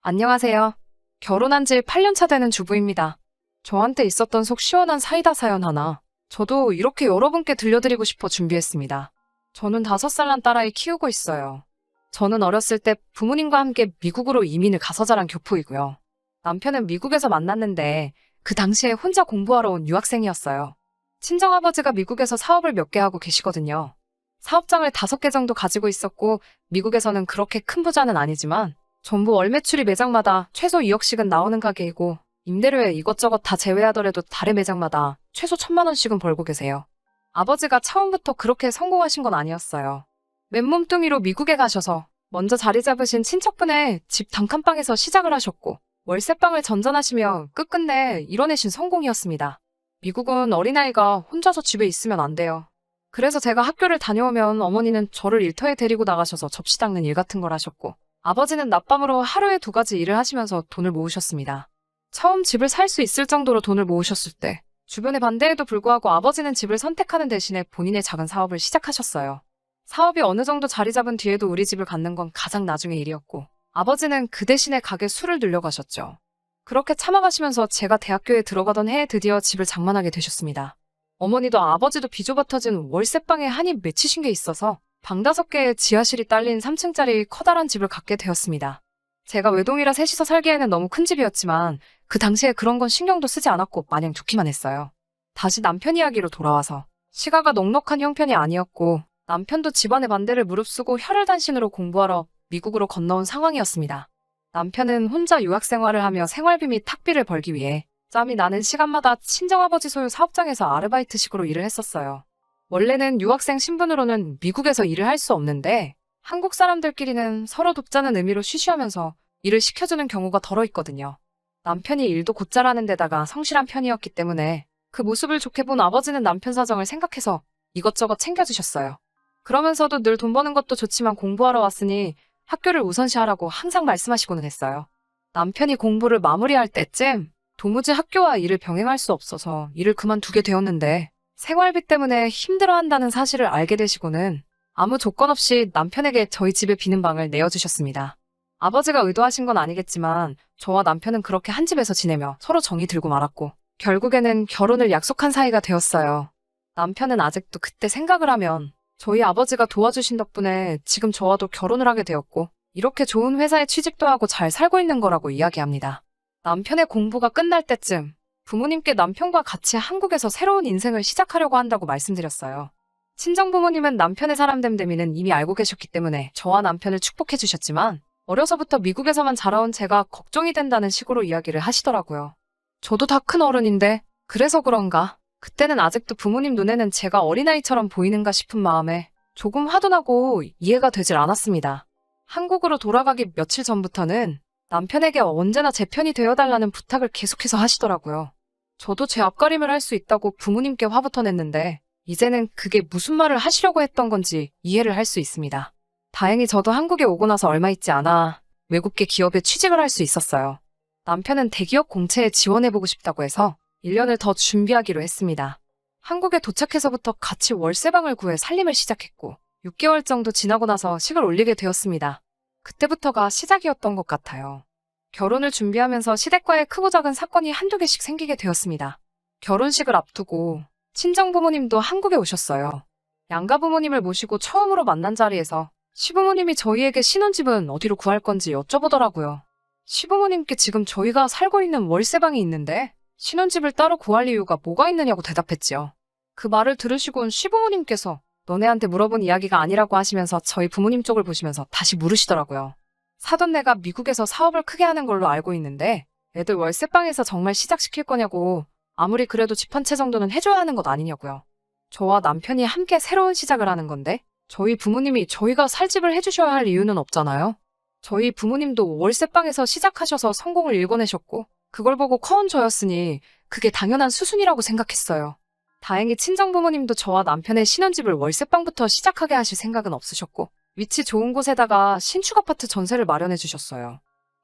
안녕하세요. 결혼한 지 8년 차 되는 주부입니다. 저한테 있었던 속 시원한 사이다 사연 하나, 저도 이렇게 여러분께 들려드리고 싶어 준비했습니다. 저는 5살 난 딸아이 키우고 있어요. 저는 어렸을 때 부모님과 함께 미국으로 이민을 가서 자란 교포이고요. 남편은 미국에서 만났는데 그 당시에 혼자 공부하러 온 유학생이었어요. 친정아버지가 미국에서 사업을 몇 개 하고 계시거든요. 사업장을 5개 정도 가지고 있었고 미국에서는 그렇게 큰 부자는 아니지만 전부 월 매출이 매장마다 최소 2억씩은 나오는 가게이고 임대료에 이것저것 다 제외하더라도 달의 매장마다 최소 1,000만 원씩은 벌고 계세요. 아버지가 처음부터 그렇게 성공하신 건 아니었어요. 맨몸뚱이로 미국에 가셔서 먼저 자리 잡으신 친척분의 집 단칸방에서 시작을 하셨고 월세방을 전전하시며 끝끝내 이뤄내신 성공이었습니다. 미국은 어린아이가 혼자서 집에 있으면 안 돼요. 그래서 제가 학교를 다녀오면 어머니는 저를 일터에 데리고 나가셔서 접시 닦는 일 같은 걸 하셨고 아버지는 낮밤으로 하루에 2가지 일을 하시면서 돈을 모으셨습니다. 처음 집을 살 수 있을 정도로 돈을 모으셨을 때 주변의 반대에도 불구하고 아버지는 집을 선택하는 대신에 본인의 작은 사업을 시작하셨어요. 사업이 어느 정도 자리 잡은 뒤에도 우리 집을 갖는 건 가장 나중의 일이었고 아버지는 그 대신에 가게 수를 늘려가셨죠. 그렇게 참아가시면서 제가 대학교에 들어가던 해에 드디어 집을 장만하게 되셨습니다. 어머니도 아버지도 비좁아 터진 월세방에 한이 맺히신 게 있어서 방 5개에 지하실이 딸린 3층짜리 커다란 집을 갖게 되었습니다. 제가 외동이라 셋이서 살기에는 너무 큰 집이었지만 그 당시에 그런 건 신경도 쓰지 않았고 마냥 좋기만 했어요. 다시 남편 이야기로 돌아와서 시가가 넉넉한 형편이 아니었고 남편도 집안의 반대를 무릅쓰고 혈혈단신으로 공부하러 미국으로 건너온 상황이었습니다. 남편은 혼자 유학 생활을 하며 생활비 및 학비를 벌기 위해 짬이 나는 시간마다 친정아버지 소유 사업장에서 아르바이트식으로 일을 했었어요. 원래는 유학생 신분으로는 미국에서 일을 할 수 없는데 한국 사람들끼리는 서로 돕자는 의미로 쉬쉬하면서 일을 시켜주는 경우가 덜어 있거든요. 남편이 일도 곧잘 하는 데다가 성실한 편이었기 때문에 그 모습을 좋게 본 아버지는 남편 사정을 생각해서 이것저것 챙겨주셨어요. 그러면서도 늘 돈 버는 것도 좋지만 공부하러 왔으니 학교를 우선시하라고 항상 말씀하시고는 했어요. 남편이 공부를 마무리할 때쯤 도무지 학교와 일을 병행할 수 없어서 일을 그만두게 되었는데 생활비 때문에 힘들어한다는 사실을 알게 되시고는 아무 조건 없이 남편에게 저희 집에 비는 방을 내어주셨습니다. 아버지가 의도하신 건 아니겠지만 저와 남편은 그렇게 한 집에서 지내며 서로 정이 들고 말았고 결국에는 결혼을 약속한 사이가 되었어요. 남편은 아직도 그때 생각을 하면 저희 아버지가 도와주신 덕분에 지금 저와도 결혼을 하게 되었고 이렇게 좋은 회사에 취직도 하고 잘 살고 있는 거라고 이야기합니다. 남편의 공부가 끝날 때쯤 부모님께 남편과 같이 한국에서 새로운 인생을 시작하려고 한다고 말씀드렸어요. 친정부모님은 남편의 사람됨됨이는 이미 알고 계셨기 때문에 저와 남편을 축복해 주셨지만 어려서부터 미국에서만 자라온 제가 걱정이 된다는 식으로 이야기를 하시더라고요. 저도 다 큰 어른인데 그래서 그런가? 그때는 아직도 부모님 눈에는 제가 어린아이처럼 보이는가 싶은 마음에 조금 화도 나고 이해가 되질 않았습니다. 한국으로 돌아가기 며칠 전부터는 남편에게 언제나 제 편이 되어달라는 부탁을 계속해서 하시더라고요. 저도 제 앞가림을 할 수 있다고 부모님께 화부터 냈는데 이제는 그게 무슨 말을 하시려고 했던 건지 이해를 할 수 있습니다. 다행히 저도 한국에 오고 나서 얼마 있지 않아 외국계 기업에 취직을 할 수 있었어요. 남편은 대기업 공채에 지원해보고 싶다고 해서 1년을 더 준비하기로 했습니다. 한국에 도착해서부터 같이 월세방을 구해 살림을 시작했고 6개월 정도 지나고 나서 식을 올리게 되었습니다. 그때부터가 시작이었던 것 같아요. 결혼을 준비하면서 시댁과의 크고 작은 사건이 한두 개씩 생기게 되었습니다. 결혼식을 앞두고 친정부모님도 한국에 오셨어요. 양가 부모님을 모시고 처음으로 만난 자리에서 시부모님이 저희에게 신혼집은 어디로 구할 건지 여쭤보더라고요. 시부모님께 지금 저희가 살고 있는 월세방이 있는데 신혼집을 따로 구할 이유가 뭐가 있느냐고 대답했지요. 그 말을 들으시곤 시부모님께서 너네한테 물어본 이야기가 아니라고 하시면서 저희 부모님 쪽을 보시면서 다시 물으시더라고요. 사돈네가 미국에서 사업을 크게 하는 걸로 알고 있는데 애들 월세방에서 정말 시작시킬 거냐고 아무리 그래도 집 한 채 정도는 해줘야 하는 것 아니냐고요. 저와 남편이 함께 새로운 시작을 하는 건데 저희 부모님이 저희가 살 집을 해주셔야 할 이유는 없잖아요. 저희 부모님도 월세방에서 시작하셔서 성공을 일궈내셨고 그걸 보고 커온 저였으니 그게 당연한 수순이라고 생각했어요. 다행히 친정부모님도 저와 남편의 신혼집을 월세방부터 시작하게 하실 생각은 없으셨고 위치 좋은 곳에다가 신축 아파트 전세를 마련해 주셨어요.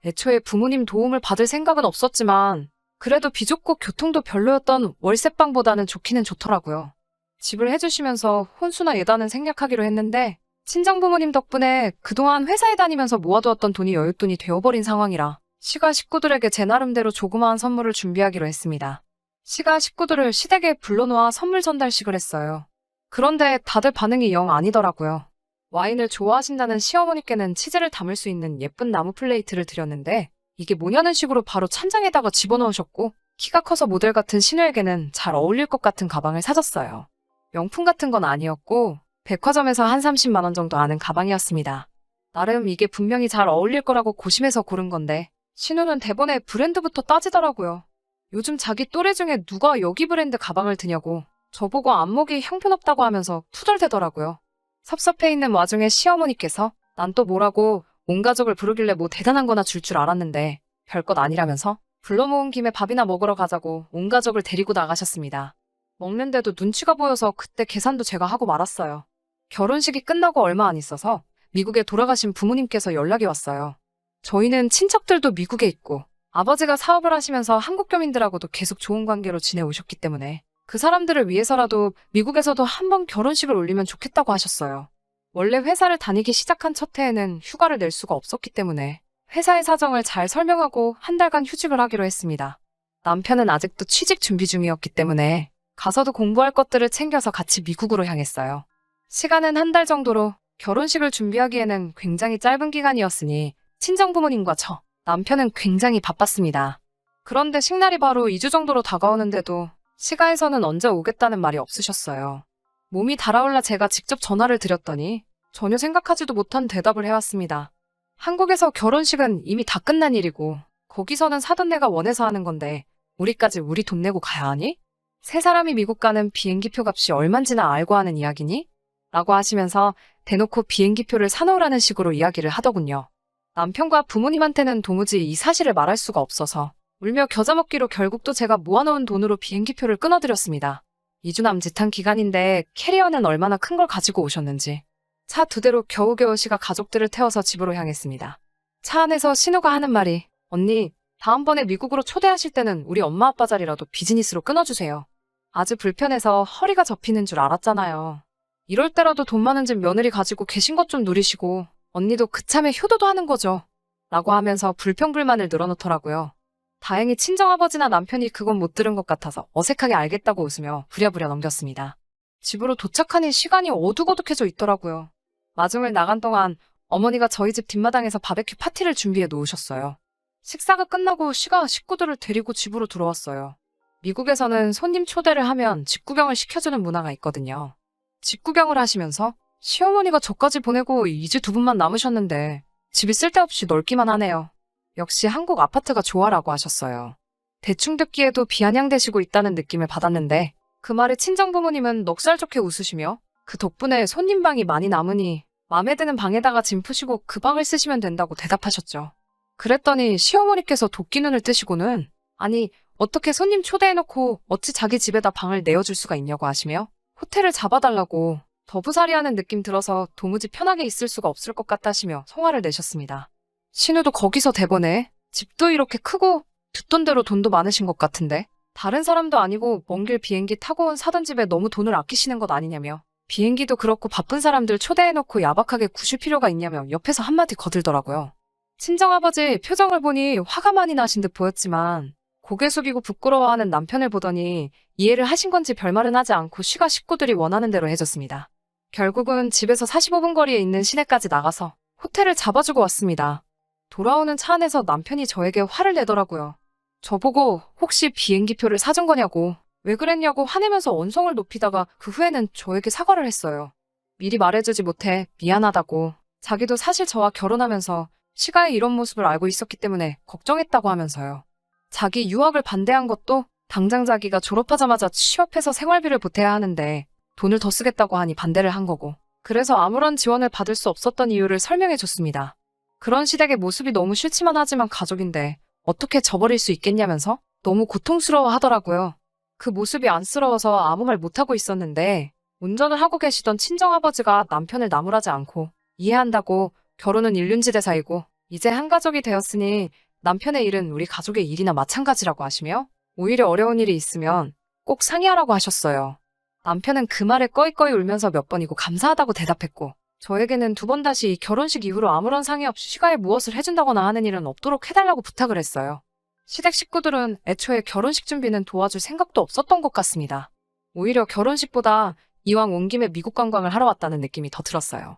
애초에 부모님 도움을 받을 생각은 없었지만 그래도 비좁고 교통도 별로였던 월세방보다는 좋기는 좋더라고요. 집을 해주시면서 혼수나 예단은 생략하기로 했는데 친정부모님 덕분에 그동안 회사에 다니면서 모아두었던 돈이 여윳돈이 되어버린 상황이라 시가 식구들에게 제 나름대로 조그마한 선물을 준비하기로 했습니다. 시가 식구들을 시댁에 불러놓아 선물 전달식을 했어요. 그런데 다들 반응이 영 아니더라고요. 와인을 좋아하신다는 시어머니께는 치즈를 담을 수 있는 예쁜 나무 플레이트를 드렸는데 이게 뭐냐는 식으로 바로 찬장에다가 집어넣으셨고, 키가 커서 모델 같은 신우에게는 잘 어울릴 것 같은 가방을 사줬어요. 명품 같은 건 아니었고 백화점에서 한 30만 원 정도 하는 가방이었습니다. 나름 이게 분명히 잘 어울릴 거라고 고심해서 고른 건데 신우는 대번에 브랜드부터 따지더라고요. 요즘 자기 또래 중에 누가 여기 브랜드 가방을 드냐고 저보고 안목이 형편없다고 하면서 투덜대더라고요. 섭섭해 있는 와중에 시어머니께서 난 또 뭐라고 온 가족을 부르길래 뭐 대단한 거나 줄 알았는데 별것 아니라면서 불러 모은 김에 밥이나 먹으러 가자고 온 가족을 데리고 나가셨습니다. 먹는데도 눈치가 보여서 그때 계산도 제가 하고 말았어요. 결혼식이 끝나고 얼마 안 있어서 미국에 돌아가신 부모님께서 연락이 왔어요. 저희는 친척들도 미국에 있고 아버지가 사업을 하시면서 한국 교민들하고도 계속 좋은 관계로 지내오셨기 때문에 그 사람들을 위해서라도 미국에서도 한번 결혼식을 올리면 좋겠다고 하셨어요. 원래 회사를 다니기 시작한 첫 해에는 휴가를 낼 수가 없었기 때문에 회사의 사정을 잘 설명하고 한 달간 휴직을 하기로 했습니다. 남편은 아직도 취직 준비 중이었기 때문에 가서도 공부할 것들을 챙겨서 같이 미국으로 향했어요. 시간은 한 달 정도로 결혼식을 준비하기에는 굉장히 짧은 기간이었으니 친정부모님과 저, 남편은 굉장히 바빴습니다. 그런데 식날이 바로 2주 정도로 다가오는데도 시가에서는 언제 오겠다는 말이 없으셨어요. 몸이 달아올라 제가 직접 전화를 드렸더니 전혀 생각하지도 못한 대답을 해왔습니다. 한국에서 결혼식은 이미 다 끝난 일이고 거기서는 사돈 내가 원해서 하는 건데 우리까지 우리 돈 내고 가야 하니? 세 사람이 미국 가는 비행기표 값이 얼만지나 알고 하는 이야기니? 라고 하시면서 대놓고 비행기표를 사놓으라는 식으로 이야기를 하더군요. 남편과 부모님한테는 도무지 이 사실을 말할 수가 없어서 울며 겨자 먹기로 결국 또 제가 모아놓은 돈으로 비행기표를 끊어드렸습니다. 2주 남짓한 기간인데 캐리어는 얼마나 큰 걸 가지고 오셨는지. 차 2대로 겨우겨우 시가 가족들을 태워서 집으로 향했습니다. 차 안에서 신우가 하는 말이 언니, 다음번에 미국으로 초대하실 때는 우리 엄마 아빠 자리라도 비즈니스로 끊어주세요. 아주 불편해서 허리가 접히는 줄 알았잖아요. 이럴 때라도 돈 많은 집 며느리 가지고 계신 것 좀 누리시고 언니도 그참에 효도도 하는 거죠. 라고 하면서 불평불만을 늘어놓더라고요. 다행히 친정아버지나 남편이 그건 못 들은 것 같아서 어색하게 알겠다고 웃으며 부랴부랴 넘겼습니다. 집으로 도착하니 시간이 어둑어둑해져 있더라고요. 마중을 나간 동안 어머니가 저희 집 뒷마당에서 바베큐 파티를 준비해 놓으셨어요. 식사가 끝나고 시가 식구들을 데리고 집으로 들어왔어요. 미국에서는 손님 초대를 하면 직구경을 시켜주는 문화가 있거든요. 직구경을 하시면서 시어머니가 저까지 보내고 이제 2분만 남으셨는데 집이 쓸데없이 넓기만 하네요. 역시 한국 아파트가 좋아라고 하셨어요. 대충 듣기에도 비아냥대시고 있다는 느낌을 받았는데 그 말에 친정부모님은 넉살 좋게 웃으시며 그 덕분에 손님방이 많이 남으니 마음에 드는 방에다가 짐 푸시고 그 방을 쓰시면 된다고 대답하셨죠. 그랬더니 시어머니께서 도끼 눈을 뜨시고는 아니 어떻게 손님 초대해놓고 어찌 자기 집에다 방을 내어줄 수가 있냐고 하시며 호텔을 잡아달라고 더부살이하는 느낌 들어서 도무지 편하게 있을 수가 없을 것 같다시며 성화를 내셨습니다. 신우도 거기서 대번에 집도 이렇게 크고 듣던 대로 돈도 많으신 것 같은데 다른 사람도 아니고 먼 길 비행기 타고 온 사돈 집에 너무 돈을 아끼시는 것 아니냐며 비행기도 그렇고 바쁜 사람들 초대해놓고 야박하게 구실 필요가 있냐며 옆에서 한마디 거들더라고요. 친정아버지 표정을 보니 화가 많이 나신 듯 보였지만 고개 숙이고 부끄러워하는 남편을 보더니 이해를 하신 건지 별말은 하지 않고 시가 식구들이 원하는 대로 해줬습니다. 결국은 집에서 45분 거리에 있는 시내까지 나가서 호텔을 잡아주고 왔습니다. 돌아오는 차 안에서 남편이 저에게 화를 내더라고요. 저보고 혹시 비행기표를 사준 거냐고 왜 그랬냐고 화내면서 언성을 높이다가 그 후에는 저에게 사과를 했어요. 미리 말해주지 못해 미안하다고 자기도 사실 저와 결혼하면서 시가의 이런 모습을 알고 있었기 때문에 걱정했다고 하면서요. 자기 유학을 반대한 것도 당장 자기가 졸업하자마자 취업해서 생활비를 보태야 하는데 돈을 더 쓰겠다고 하니 반대를 한 거고 그래서 아무런 지원을 받을 수 없었던 이유를 설명해 줬습니다. 그런 시댁의 모습이 너무 싫지만 하지만 가족인데 어떻게 저버릴 수 있겠냐면서 너무 고통스러워 하더라고요. 그 모습이 안쓰러워서 아무 말 못하고 있었는데 운전을 하고 계시던 친정아버지가 남편을 나무라지 않고 이해한다고 결혼은 일륜지대 사이고 이제 한 가족이 되었으니 남편의 일은 우리 가족의 일이나 마찬가지라고 하시며 오히려 어려운 일이 있으면 꼭 상의하라고 하셨어요. 남편은 그 말에 꺼이꺼이 울면서 몇 번이고 감사하다고 대답했고 저에게는 두 번 다시 이 결혼식 이후로 아무런 상의 없이 시가에 무엇을 해준다거나 하는 일은 없도록 해달라고 부탁을 했어요. 시댁 식구들은 애초에 결혼식 준비는 도와줄 생각도 없었던 것 같습니다. 오히려 결혼식보다 이왕 온 김에 미국 관광을 하러 왔다는 느낌이 더 들었어요.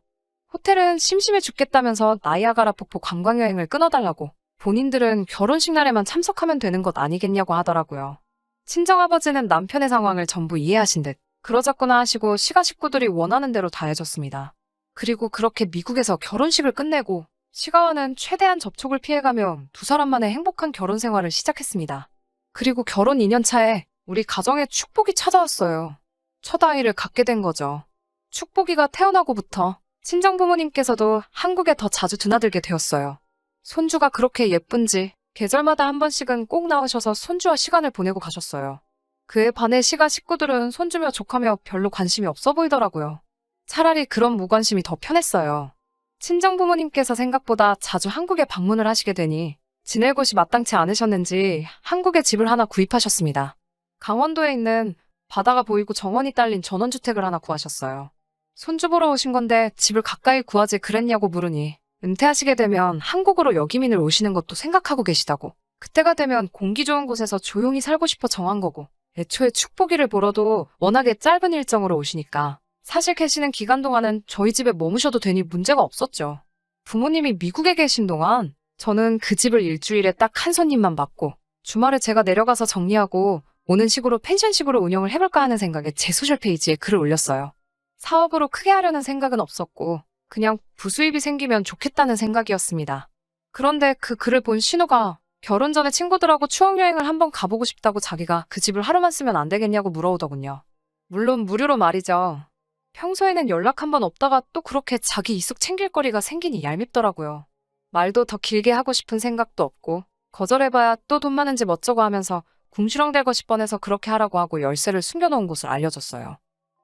호텔은 심심해 죽겠다면서 나이아가라 폭포 관광여행을 끊어달라고, 본인들은 결혼식 날에만 참석하면 되는 것 아니겠냐고 하더라고요. 친정아버지는 남편의 상황을 전부 이해하신 듯 그러자꾸나 하시고 시가 식구들이 원하는 대로 다 해줬습니다. 그리고 그렇게 미국에서 결혼식을 끝내고 시가와는 최대한 접촉을 피해가며 두 사람만의 행복한 결혼 생활을 시작했습니다. 그리고 결혼 2년 차에 우리 가정에 축복이 찾아왔어요. 첫 아이를 갖게 된 거죠. 축복이가 태어나고부터 친정 부모님께서도 한국에 더 자주 드나들게 되었어요. 손주가 그렇게 예쁜지 계절마다 한 번씩은 꼭 나오셔서 손주와 시간을 보내고 가셨어요. 그에 반해 시가 식구들은 손주며 조카며 별로 관심이 없어 보이더라고요. 차라리 그런 무관심이 더 편했어요. 친정 부모님께서 생각보다 자주 한국에 방문을 하시게 되니 지낼 곳이 마땅치 않으셨는지 한국에 집을 하나 구입하셨습니다. 강원도에 있는 바다가 보이고 정원이 딸린 전원주택을 하나 구하셨어요. 손주 보러 오신 건데 집을 가까이 구하지 그랬냐고 물으니 은퇴하시게 되면 한국으로 여기민을 오시는 것도 생각하고 계시다고, 그때가 되면 공기 좋은 곳에서 조용히 살고 싶어 정한 거고, 애초에 축복이를 보러도 워낙에 짧은 일정으로 오시니까 사실 계시는 기간 동안은 저희 집에 머무셔도 되니 문제가 없었죠. 부모님이 미국에 계신 동안 저는 그 집을 일주일에 딱 한 손님만 받고 주말에 제가 내려가서 정리하고 오는 식으로 펜션식으로 운영을 해볼까 하는 생각에 제 소셜페이지에 글을 올렸어요. 사업으로 크게 하려는 생각은 없었고 그냥 부수입이 생기면 좋겠다는 생각이었습니다. 그런데 그 글을 본 신우가 결혼 전에 친구들하고 추억여행을 한번 가보고 싶다고 자기가 그 집을 하루만 쓰면 안 되겠냐고 물어오더군요. 물론 무료로 말이죠. 평소에는 연락 한번 없다가 또 그렇게 자기 이숙 챙길 거리가 생기니 얄밉더라고요. 말도 더 길게 하고 싶은 생각도 없고 거절해봐야 또 돈 많은 집 어쩌고 하면서 궁시렁댈 것이 뻔해서 그렇게 하라고 하고 열쇠를 숨겨놓은 곳을 알려줬어요.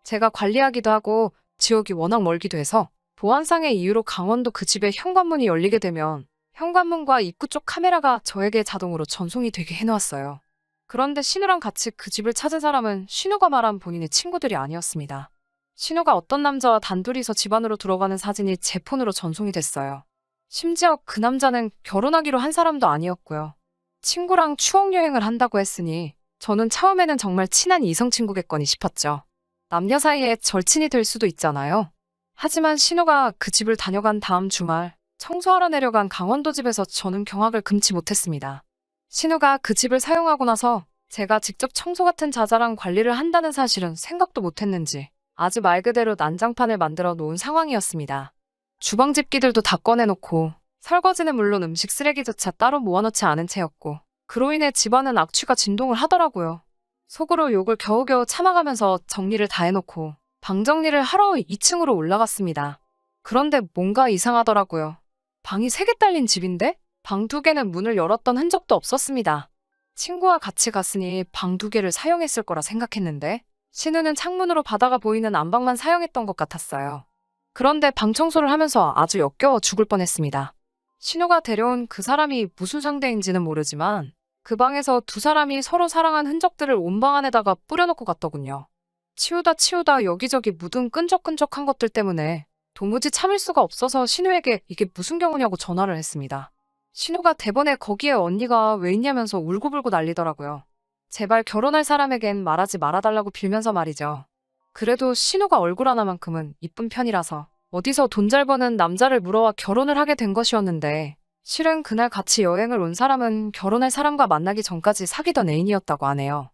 제가 관리하기도 하고 지역이 워낙 멀기도 해서 보안상의 이유로 강원도 그 집에 현관문이 열리게 되면 현관문과 입구 쪽 카메라가 저에게 자동으로 전송이 되게 해놓았어요. 그런데 신우랑 같이 그 집을 찾은 사람은 신우가 말한 본인의 친구들이 아니었습니다. 신우가 어떤 남자와 단둘이서 집 안으로 들어가는 사진이 제 폰으로 전송이 됐어요. 심지어 그 남자는 결혼하기로 한 사람도 아니었고요. 친구랑 추억여행을 한다고 했으니 저는 처음에는 정말 친한 이성 친구겠거니 싶었죠. 남녀 사이에 절친이 될 수도 있잖아요. 하지만 신우가 그 집을 다녀간 다음 주말 청소하러 내려간 강원도 집에서 저는 경악을 금치 못했습니다. 신우가 그 집을 사용하고 나서 제가 직접 청소 같은 자잘한 관리를 한다는 사실은 생각도 못했는지 아주 말 그대로 난장판을 만들어 놓은 상황이었습니다. 주방 집기들도 다 꺼내놓고 설거지는 물론 음식 쓰레기조차 따로 모아놓지 않은 채였고 그로 인해 집안은 악취가 진동을 하더라고요. 속으로 욕을 겨우겨우 참아가면서 정리를 다 해놓고 방 정리를 하러 2층으로 올라갔습니다. 그런데 뭔가 이상하더라고요. 방이 3개 딸린 집인데 방 2개는 문을 열었던 흔적도 없었습니다. 친구와 같이 갔으니 방 2개를 사용했을 거라 생각했는데 신우는 창문으로 바다가 보이는 안방만 사용했던 것 같았어요. 그런데 방 청소를 하면서 아주 역겨워 죽을 뻔했습니다. 신우가 데려온 그 사람이 무슨 상대인지는 모르지만 그 방에서 두 사람이 서로 사랑한 흔적들을 온 방 안에다가 뿌려놓고 갔더군요. 치우다 여기저기 묻은 끈적끈적한 것들 때문에 도무지 참을 수가 없어서 신우에게 이게 무슨 경우냐고 전화를 했습니다. 신우가 대번에 거기에 언니가 왜 있냐면서 울고불고 난리더라고요. 제발 결혼할 사람에겐 말하지 말아달라고 빌면서 말이죠. 그래도 신우가 얼굴 하나만큼은 이쁜 편이라서 어디서 돈 잘 버는 남자를 물어와 결혼을 하게 된 것이었는데 실은 그날 같이 여행을 온 사람은 결혼할 사람과 만나기 전까지 사귀던 애인이었다고 하네요.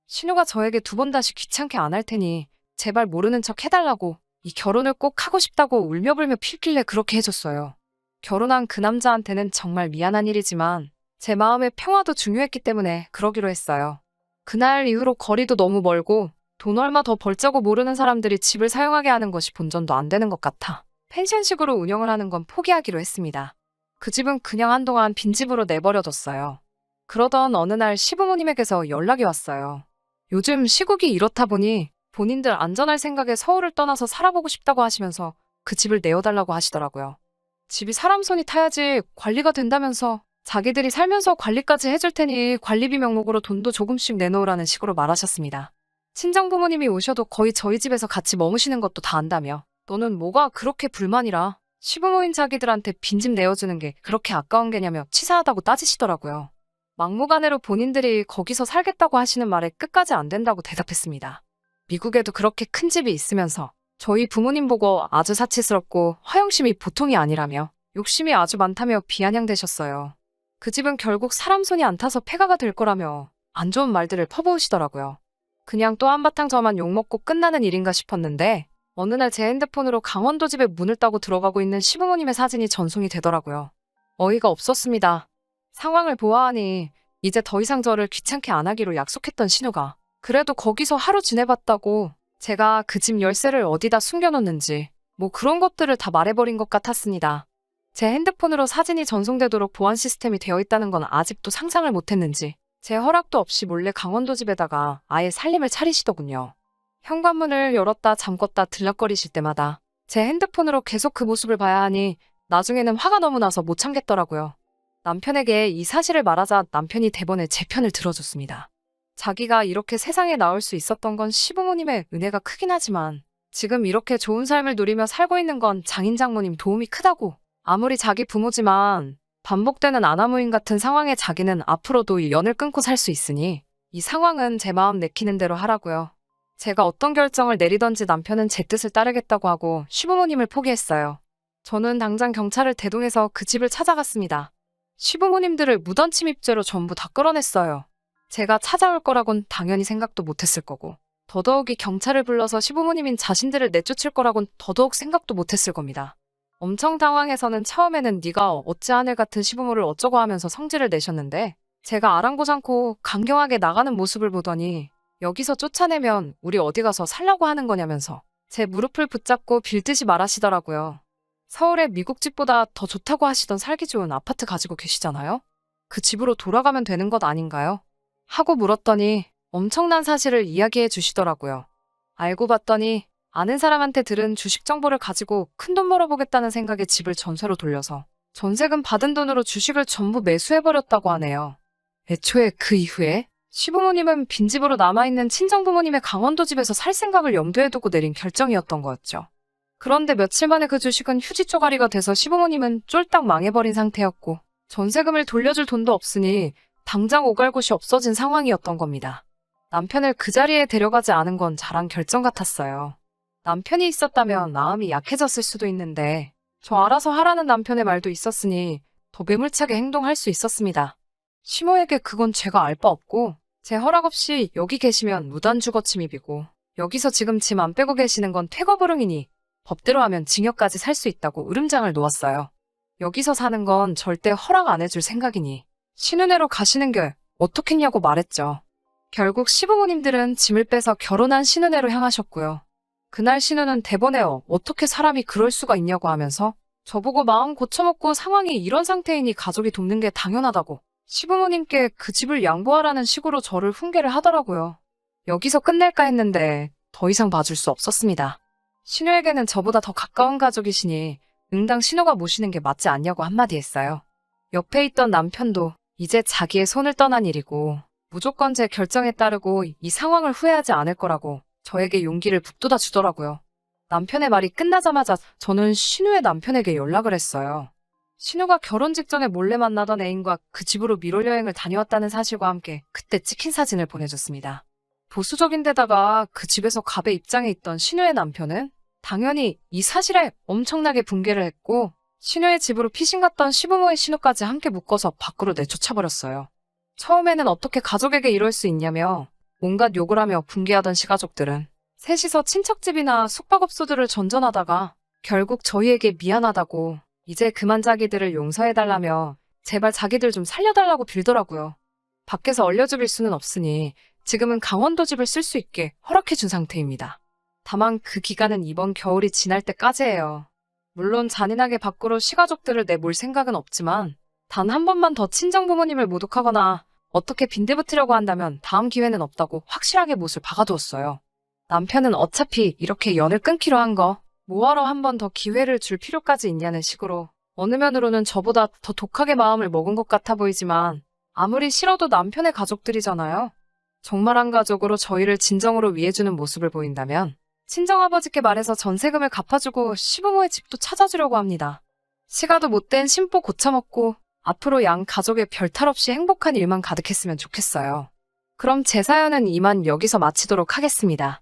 신우가 저에게 2번 다시 귀찮게 안 할 테니 제발 모르는 척 해달라고 이 결혼을 꼭 하고 싶다고 울며불며 필길래 그렇게 해줬어요. 결혼한 그 남자한테는 정말 미안한 일이지만 제 마음의 평화도 중요했기 때문에 그러기로 했어요. 그날 이후로 거리도 너무 멀고 돈 얼마 더 벌자고 모르는 사람들이 집을 사용하게 하는 것이 본전도 안 되는 것 같아 펜션식으로 운영을 하는 건 포기하기로 했습니다. 그 집은 그냥 한동안 빈집으로 내버려뒀어요. 그러던 어느 날 시부모님에게서 연락이 왔어요. 요즘 시국이 이렇다 보니 본인들 안전할 생각에 서울을 떠나서 살아보고 싶다고 하시면서 그 집을 내어달라고 하시더라고요. 집이 사람 손이 타야지 관리가 된다면서 자기들이 살면서 관리까지 해줄 테니 관리비 명목으로 돈도 조금씩 내놓으라는 식으로 말하셨습니다. 친정 부모님이 오셔도 거의 저희 집에서 같이 머무시는 것도 다 안다며 너는 뭐가 그렇게 불만이라? 시부모인 자기들한테 빈집 내어주는 게 그렇게 아까운 게냐며 치사하다고 따지시더라고요. 막무가내로 본인들이 거기서 살겠다고 하시는 말에 끝까지 안 된다고 대답했습니다. 미국에도 그렇게 큰 집이 있으면서 저희 부모님 보고 아주 사치스럽고 허영심이 보통이 아니라며 욕심이 아주 많다며 비아냥대셨어요. 그 집은 결국 사람 손이 안 타서 폐가가 될 거라며 안 좋은 말들을 퍼부으시더라고요. 그냥 또 한바탕 저만 욕먹고 끝나는 일인가 싶었는데 어느 날 제 핸드폰으로 강원도 집에 문을 따고 들어가고 있는 시부모님의 사진이 전송이 되더라고요. 어이가 없었습니다. 상황을 보아하니 이제 더 이상 저를 귀찮게 안 하기로 약속했던 신우가 그래도 거기서 하루 지내봤다고 제가 그 집 열쇠를 어디다 숨겨놓는지 뭐 그런 것들을 다 말해버린 것 같았습니다. 제 핸드폰으로 사진이 전송되도록 보안 시스템이 되어 있다는 건 아직도 상상을 못했는지 제 허락도 없이 몰래 강원도 집에다가 아예 살림을 차리시더군요. 현관문을 열었다 잠궜다 들락거리실 때마다 제 핸드폰으로 계속 그 모습을 봐야 하니 나중에는 화가 너무 나서 못 참겠더라고요. 남편에게 이 사실을 말하자 남편이 대번에 제 편을 들어줬습니다. 자기가 이렇게 세상에 나올 수 있었던 건 시부모님의 은혜가 크긴 하지만 지금 이렇게 좋은 삶을 누리며 살고 있는 건 장인 장모님 도움이 크다고. 아무리 자기 부모지만 반복되는 아나무인 같은 상황에 자기는 앞으로도 이 연을 끊고 살 수 있으니 이 상황은 제 마음 내키는 대로 하라고요. 제가 어떤 결정을 내리던지 남편은 제 뜻을 따르겠다고 하고 시부모님을 포기했어요. 저는 당장 경찰을 대동해서 그 집을 찾아갔습니다. 시부모님들을 무단 침입죄로 전부 다 끌어냈어요. 제가 찾아올 거라곤 당연히 생각도 못했을 거고 더더욱이 경찰을 불러서 시부모님인 자신들을 내쫓을 거라곤 더더욱 생각도 못했을 겁니다. 엄청 당황해서는 처음에는 네가 어찌 하늘 같은 시부모를 어쩌고 하면서 성질을 내셨는데 제가 아랑곳않고 강경하게 나가는 모습을 보더니 여기서 쫓아내면 우리 어디 가서 살라고 하는 거냐면서 제 무릎을 붙잡고 빌듯이 말하시더라고요. 서울의 미국 집보다 더 좋다고 하시던 살기 좋은 아파트 가지고 계시잖아요? 그 집으로 돌아가면 되는 것 아닌가요? 하고 물었더니 엄청난 사실을 이야기해 주시더라고요. 알고 봤더니 아는 사람한테 들은 주식 정보를 가지고 큰돈 벌어보겠다는 생각에 집을 전세로 돌려서 전세금 받은 돈으로 주식을 전부 매수해버렸다고 하네요. 애초에 그 이후에 시부모님은 빈집으로 남아있는 친정부모님의 강원도 집에서 살 생각을 염두에 두고 내린 결정이었던 거였죠. 그런데 며칠 만에 그 주식은 휴지 쪼가리가 돼서 시부모님은 쫄딱 망해버린 상태였고 전세금을 돌려줄 돈도 없으니 당장 오갈 곳이 없어진 상황이었던 겁니다. 남편을 그 자리에 데려가지 않은 건 잘한 결정 같았어요. 남편이 있었다면 마음이 약해졌을 수도 있는데 저 알아서 하라는 남편의 말도 있었으니 더 매몰차게 행동할 수 있었습니다. 시모에게 그건 제가 알 바 없고 제 허락 없이 여기 계시면 무단 주거 침입이고 여기서 지금 짐 안 빼고 계시는 건 퇴거 불응이니 법대로 하면 징역까지 살 수 있다고 으름장을 놓았어요. 여기서 사는 건 절대 허락 안 해줄 생각이니 신혼애로 가시는 게 어떻겠냐고 말했죠. 결국 시부모님들은 짐을 빼서 결혼한 신혼애로 향하셨고요. 그날 신우는 대번에 어떻게 사람이 그럴 수가 있냐고 하면서 저보고 마음 고쳐먹고 상황이 이런 상태이니 가족이 돕는 게 당연하다고 시부모님께 그 집을 양보하라는 식으로 저를 훈계를 하더라고요. 여기서 끝낼까 했는데 더 이상 봐줄 수 없었습니다. 신우에게는 저보다 더 가까운 가족이시니 응당 신우가 모시는 게 맞지 않냐고 한마디 했어요. 옆에 있던 남편도 이제 자기의 손을 떠난 일이고 무조건 제 결정에 따르고 이 상황을 후회하지 않을 거라고 저에게 용기를 북돋아 주더라고요. 남편의 말이 끝나자마자 저는 신우의 남편에게 연락을 했어요. 신우가 결혼 직전에 몰래 만나던 애인과 그 집으로 미롤 여행을 다녀왔다는 사실과 함께 그때 찍힌 사진을 보내줬습니다. 보수적인 데다가 그 집에서 갑의 입장에 있던 신우의 남편은 당연히 이 사실에 엄청나게 붕괴를 했고 신우의 집으로 피신 갔던 시부모의 신우까지 함께 묶어서 밖으로 내쫓아버렸어요. 처음에는 어떻게 가족에게 이럴 수 있냐며 온갖 욕을 하며 붕괴하던 시가족들은 셋이서 친척집이나 숙박업소들을 전전하다가 결국 저희에게 미안하다고 이제 그만 자기들을 용서해달라며 제발 자기들 좀 살려달라고 빌더라고요. 밖에서 얼려죽일 수는 없으니 지금은 강원도 집을 쓸 수 있게 허락해준 상태입니다. 다만 그 기간은 이번 겨울이 지날 때까지예요. 물론 잔인하게 밖으로 시가족들을 내몰 생각은 없지만 단 한 번만 더 친정부모님을 모독하거나 어떻게 빈대붙으려고 한다면 다음 기회는 없다고 확실하게 못을 박아두었어요. 남편은 어차피 이렇게 연을 끊기로 한 거 뭐하러 한 번 더 기회를 줄 필요까지 있냐는 식으로 어느 면으로는 저보다 더 독하게 마음을 먹은 것 같아 보이지만 아무리 싫어도 남편의 가족들이잖아요. 정말 한 가족으로 저희를 진정으로 위해주는 모습을 보인다면 친정아버지께 말해서 전세금을 갚아주고 시부모의 집도 찾아주려고 합니다. 시가도 못된 심보 고쳐먹고 앞으로 양 가족의 별탈 없이 행복한 일만 가득했으면 좋겠어요. 그럼 제 사연은 이만 여기서 마치도록 하겠습니다.